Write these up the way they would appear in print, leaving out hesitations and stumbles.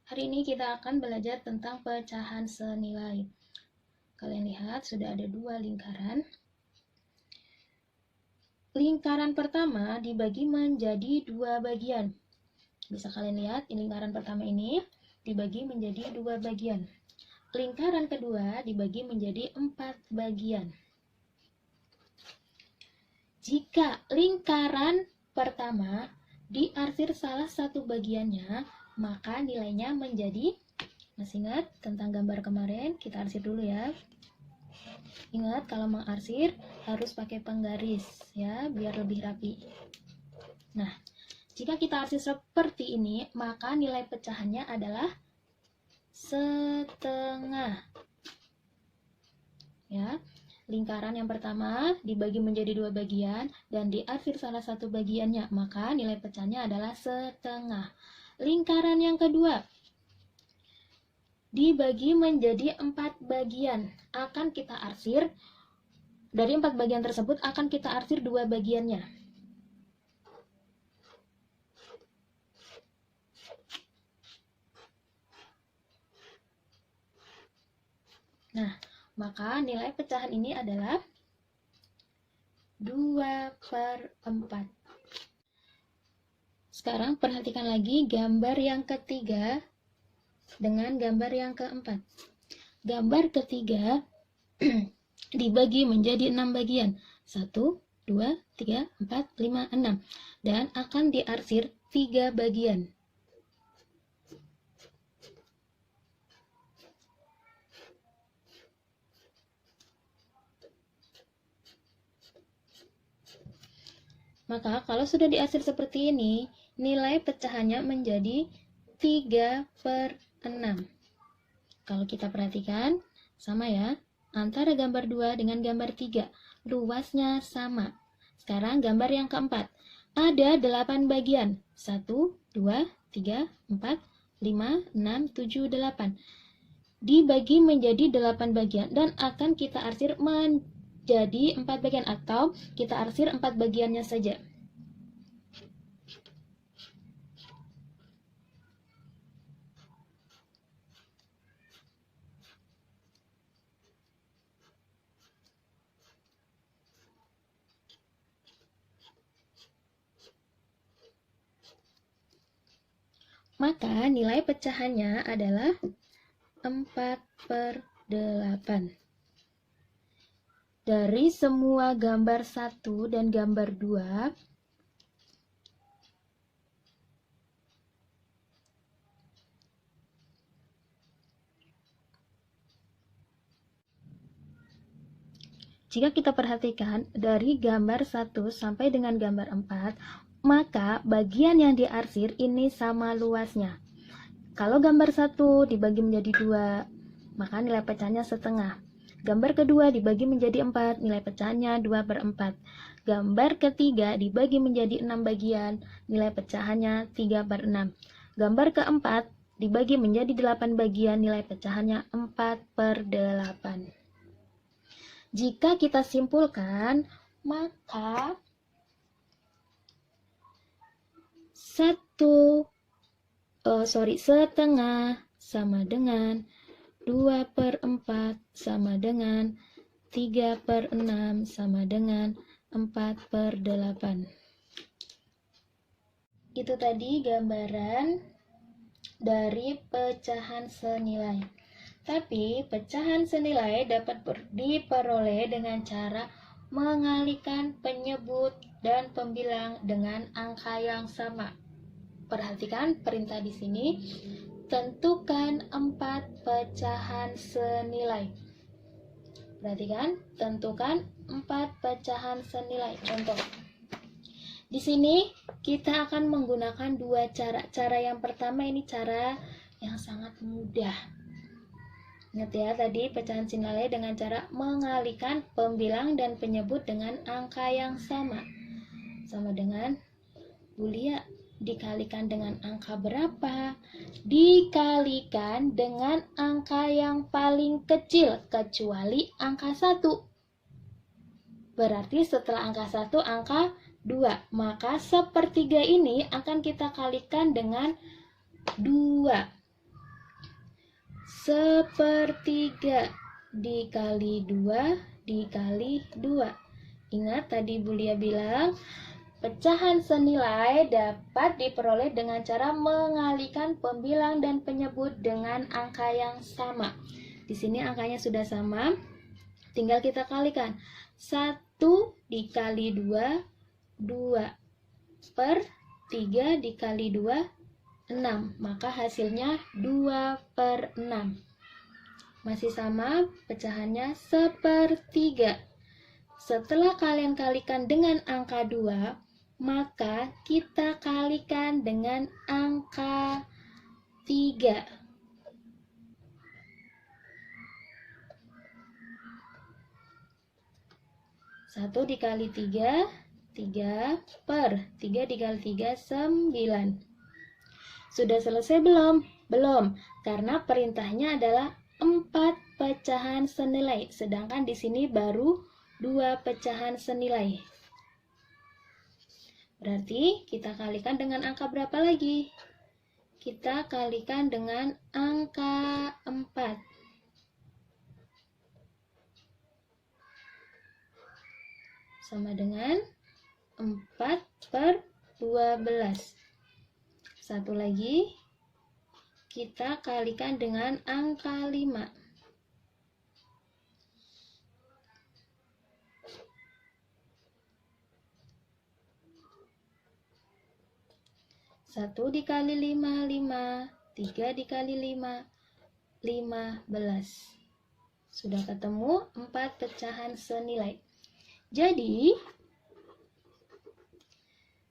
Hari ini kita akan belajar tentang pecahan senilai. Kalian lihat sudah ada dua lingkaran. Lingkaran pertama dibagi menjadi dua bagian. Bisa kalian lihat lingkaran pertama ini dibagi menjadi dua bagian. Lingkaran kedua dibagi menjadi 4 bagian. Jika lingkaran pertama diarsir salah satu bagiannya, maka nilainya menjadi, masih ingat tentang gambar kemarin? Kita arsir dulu ya. Ingat kalau mengarsir harus pakai penggaris ya, biar lebih rapi. Nah, jika kita arsir seperti ini, maka nilai pecahannya adalah setengah. Ya, lingkaran yang pertama dibagi menjadi dua bagian dan diarsir salah satu bagiannya, maka nilai pecahnya adalah setengah. Lingkaran yang kedua dibagi menjadi 4 bagian. Akan kita arsir, dari 4 bagian tersebut akan kita arsir 2 bagiannya. Nah, maka nilai pecahan ini adalah 2/4. Sekarang perhatikan lagi gambar yang ketiga dengan gambar yang keempat. Gambar ketiga dibagi menjadi 6 bagian. 1, 2, 3, 4, 5, 6. Dan akan diarsir 3 bagian. Maka kalau sudah diarsir seperti ini, nilai pecahannya menjadi 3/6. Kalau kita perhatikan, sama ya, antara gambar 2 dengan gambar 3, luasnya sama. Sekarang gambar yang keempat, ada 8 bagian. 1, 2, 3, 4, 5, 6, 7, 8. Dibagi menjadi 8 bagian dan akan kita arsir jadi 4 bagian atau kita arsir 4 bagiannya saja. Maka nilai pecahannya adalah 4/8. Dari semua gambar 1 dan gambar 2, jika kita perhatikan dari gambar 1 sampai dengan gambar 4, maka bagian yang diarsir ini sama luasnya. Kalau gambar 1 dibagi menjadi 2, maka nilai pecahnya setengah. Gambar kedua dibagi menjadi 4, nilai pecahannya 2/4. Gambar ketiga dibagi menjadi 6 bagian, nilai pecahannya 3/6. Gambar keempat dibagi menjadi 8 bagian, nilai pecahannya 4/8. Jika kita simpulkan, maka setengah sama dengan 2/4 sama dengan 3/6 sama dengan 4/8. Itu tadi gambaran dari pecahan senilai. Tapi pecahan senilai dapat diperoleh dengan cara mengalihkan penyebut dan pembilang dengan angka yang sama. Perhatikan perintah di sini. Tentukan 4 pecahan senilai. Perhatikan, tentukan 4 pecahan senilai. Contoh. Di sini kita akan menggunakan 2 cara. Cara yang pertama ini cara yang sangat mudah. Ingat ya, tadi pecahan senilai dengan cara mengalihkan pembilang dan penyebut dengan angka yang sama. Sama dengan Bulia dikalikan dengan angka berapa? Dikalikan dengan angka yang paling kecil, kecuali angka 1. Berarti setelah angka 1, angka 2. Maka sepertiga ini akan kita kalikan dengan 2. 1/3 dikali 2 dikali 2. Ingat tadi Bu Lia bilang, pecahan senilai dapat diperoleh dengan cara mengalihkan pembilang dan penyebut dengan angka yang sama. Di sini angkanya sudah sama, tinggal kita kalikan. 1 dikali 2, 2/3 dikali 2, 6. Maka hasilnya 2/6. Masih sama, pecahannya 1/3. Setelah kalian kalikan dengan angka 2, maka kita kalikan dengan angka 3. 1 dikali 3, 3/3 dikali 3, 9. Sudah selesai belum? Belum, karena perintahnya adalah 4 pecahan senilai, sedangkan di sini baru 2 pecahan senilai. Berarti kita kalikan dengan angka berapa lagi? Kita kalikan dengan angka 4. Sama dengan 4/12. Satu lagi, kita kalikan dengan angka 5. Satu dikali 5, 5. 3 dikali 5, 15. Sudah ketemu 4 pecahan senilai. Jadi,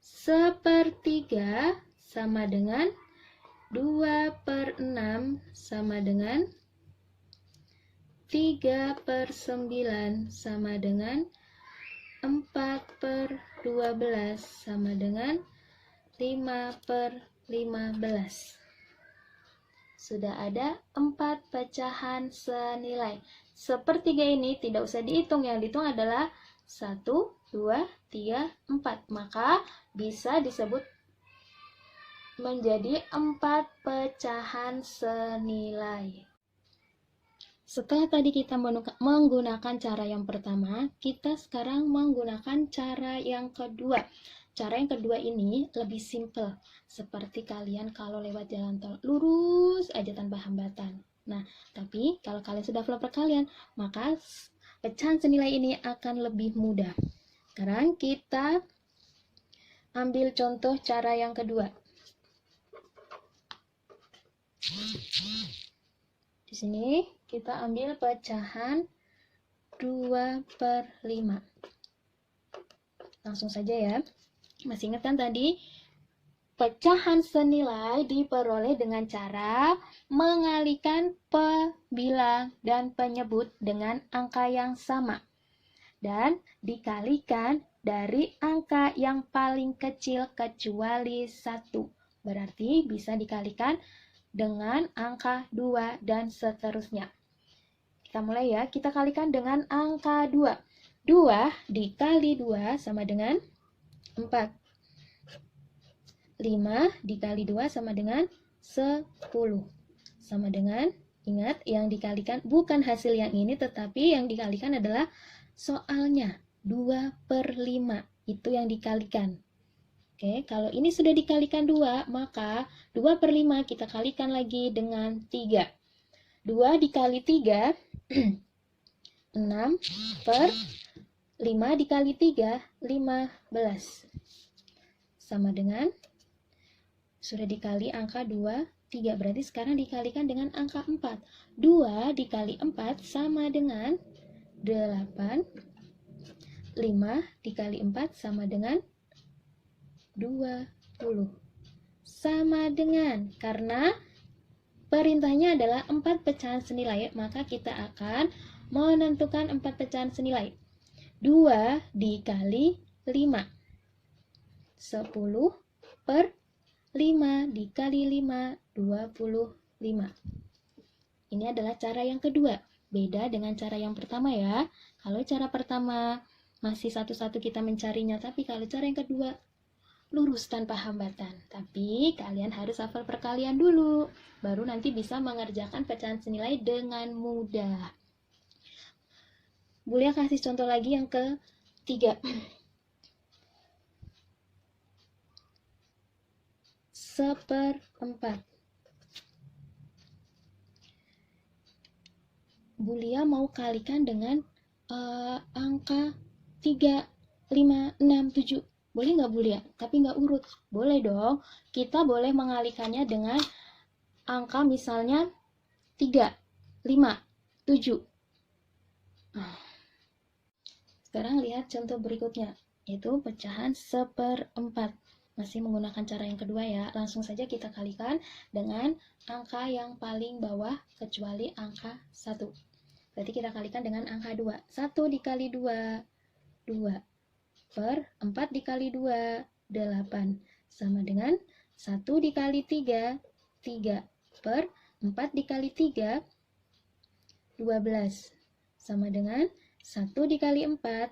1/3 sama dengan 2/6 sama dengan 3/9 sama dengan 4/12 sama dengan 5/15. Sudah ada 4 pecahan senilai. 1/3 ini tidak usah dihitung, yang dihitung adalah 1, 2, 3, 4. Maka bisa disebut menjadi 4 pecahan senilai. Setelah tadi kita menggunakan cara yang pertama, kita sekarang menggunakan cara yang kedua. Cara yang kedua ini lebih simple, seperti kalian kalau lewat jalan tol, lurus aja tanpa hambatan. Nah, tapi kalau kalian sudah hafal perkalian, maka pecahan senilai ini akan lebih mudah. Sekarang kita ambil contoh cara yang kedua. Di sini kita ambil pecahan 2/5. Langsung saja ya. Masih ingat kan tadi? Pecahan senilai diperoleh dengan cara mengalihkan pembilang dan penyebut dengan angka yang sama. Dan dikalikan dari angka yang paling kecil kecuali 1. Berarti bisa dikalikan dengan angka 2 dan seterusnya. Kita mulai ya, kita kalikan dengan angka 2. 2 dikali 2 sama dengan 4. 5 dikali 2 sama dengan 10. Sama dengan, ingat yang dikalikan bukan hasil yang ini, tetapi yang dikalikan adalah soalnya. 2/5 itu yang dikalikan. Oke, kalau ini sudah dikalikan 2, maka 2/5 kita kalikan lagi dengan 3. 2 dikali 3, 6/5 dikali 3, 15. Sama dengan, sudah dikali angka 2, 3. Berarti sekarang dikalikan dengan angka 4. 2 dikali 4 sama dengan 8. 5 dikali 4 sama dengan 20. Sama dengan, karena perintahnya adalah 4 pecahan senilai, maka kita akan menentukan 4 pecahan senilai. 2 dikali 5. 10/5 dikali 5, 25. Ini adalah cara yang kedua. Beda dengan cara yang pertama ya. Kalau cara pertama masih satu-satu kita mencarinya, tapi kalau cara yang kedua lurus tanpa hambatan. Tapi kalian harus hafal perkalian dulu, baru nanti bisa mengerjakan pecahan senilai dengan mudah. Bulia kasih contoh lagi yang ketiga. Seperempat. Bulia mau kalikan dengan angka 3, 5, 6, 7. Boleh nggak Bulia? Tapi nggak urut. Boleh dong. Kita boleh mengalikannya dengan angka misalnya 3, 5, 7. Sekarang lihat contoh berikutnya, yaitu pecahan seperempat. Masih menggunakan cara yang kedua ya. Langsung saja kita kalikan dengan angka yang paling bawah kecuali angka 1. Berarti kita kalikan dengan angka 2. 1 dikali 2, 2. Per 4 dikali 2, 8. Sama dengan 1 dikali 3, 3. Per 4 dikali 3, 12. Sama dengan 1 dikali 4,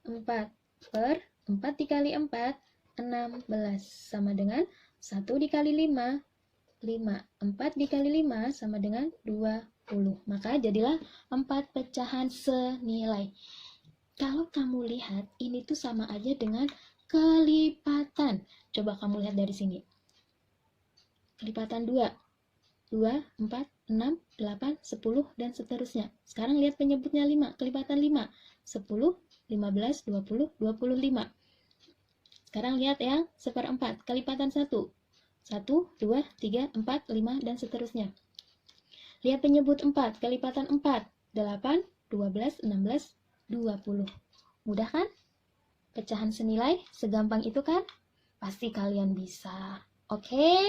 4. Per 4 dikali 4, 16. Sama dengan 1 dikali 5, 5. 4 dikali 5 sama dengan 20. Maka jadilah 4 pecahan senilai. Kalau kamu lihat, ini tuh sama aja dengan kelipatan. Coba kamu lihat dari sini. Kelipatan 2. 2, 4, 6, 8, 10, dan seterusnya. Sekarang lihat penyebutnya 5. Kelipatan 5. 10, 15, 20, 25. Sekarang lihat yang seperempat. Kelipatan 1. 1, 2, 3, 4, 5, dan seterusnya. Lihat penyebut 4. Kelipatan 4. 8, 12, 16, 20. Mudah kan? Pecahan senilai segampang itu kan? Pasti kalian bisa. Oke?